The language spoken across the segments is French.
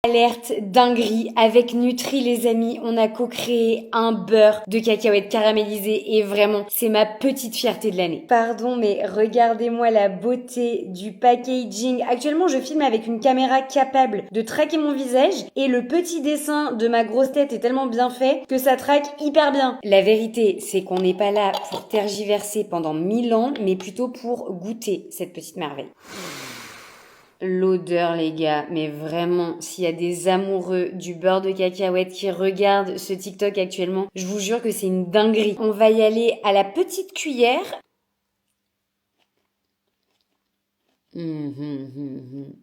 Alerte dinguerie avec Nutri les amis, on a co-créé un beurre de cacahuètes caramélisé et vraiment c'est ma petite fierté de l'année. Pardon mais regardez-moi la beauté du packaging. Actuellement je filme avec une caméra capable de traquer mon visage et le petit dessin de ma grosse tête est tellement bien fait que ça traque hyper bien. La vérité c'est qu'on n'est pas là pour tergiverser pendant 1000 ans mais plutôt pour goûter cette petite merveille. L'odeur les gars, mais vraiment, s'il y a des amoureux du beurre de cacahuète qui regardent ce TikTok actuellement, je vous jure que c'est une dinguerie. On va y aller à la petite cuillère.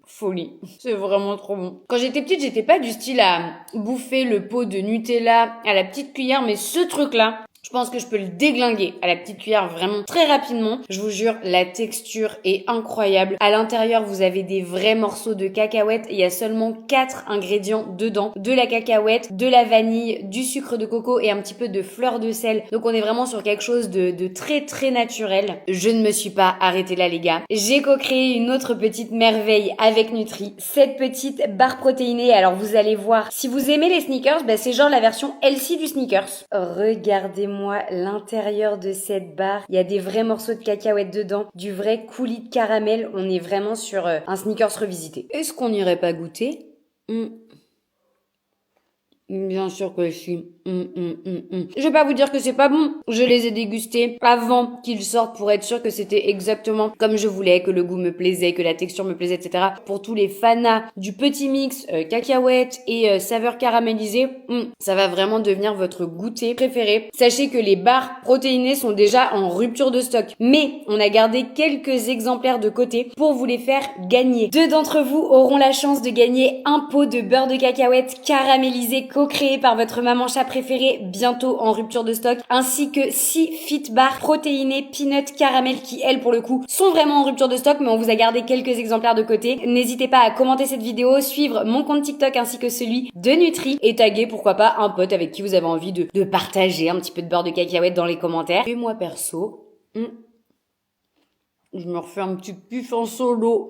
Folie, c'est vraiment trop bon. Quand j'étais petite, j'étais pas du style à bouffer le pot de Nutella à la petite cuillère, mais ce truc-là, je pense que je peux le déglinguer à la petite cuillère vraiment très rapidement. Je vous jure, la texture est incroyable. À l'intérieur, vous avez des vrais morceaux de cacahuètes. Il y a seulement 4 ingrédients dedans. De la cacahuète, de la vanille, du sucre de coco et un petit peu de fleur de sel. Donc on est vraiment sur quelque chose de très très naturel. Je ne me suis pas arrêtée là les gars. J'ai co-créé une autre petite merveille avec Nutri. Cette petite barre protéinée. Alors vous allez voir, si vous aimez les sneakers, c'est genre la version healthy du sneakers. Regardez-moi l'intérieur de cette barre. Il y a des vrais morceaux de cacahuètes dedans, du vrai coulis de caramel. On est vraiment sur un sneakers revisité. Est-ce qu'on n'irait pas goûter? Bien sûr que si. Je vais pas vous dire que c'est pas bon. Je les ai dégustés avant qu'ils sortent pour être sûr que c'était exactement comme je voulais, que le goût me plaisait, que la texture me plaisait, etc. Pour tous les fanas du petit mix cacahuètes et saveur caramélisée, ça va vraiment devenir votre goûter préféré. Sachez que les barres protéinées sont déjà en rupture de stock. Mais on a gardé quelques exemplaires de côté pour vous les faire gagner. 2 d'entre vous auront la chance de gagner un pot de beurre de cacahuètes caramélisé co-créé par votre maman chat préférée, bientôt en rupture de stock, ainsi que 6 fit bars protéinés peanut caramel qui, elles, pour le coup, sont vraiment en rupture de stock, mais on vous a gardé quelques exemplaires de côté. N'hésitez pas à commenter cette vidéo, suivre mon compte TikTok ainsi que celui de Nutri et taguer, pourquoi pas, un pote avec qui vous avez envie de partager un petit peu de beurre de cacahuète dans les commentaires. Et moi, perso, je me refais un petit kiff en solo.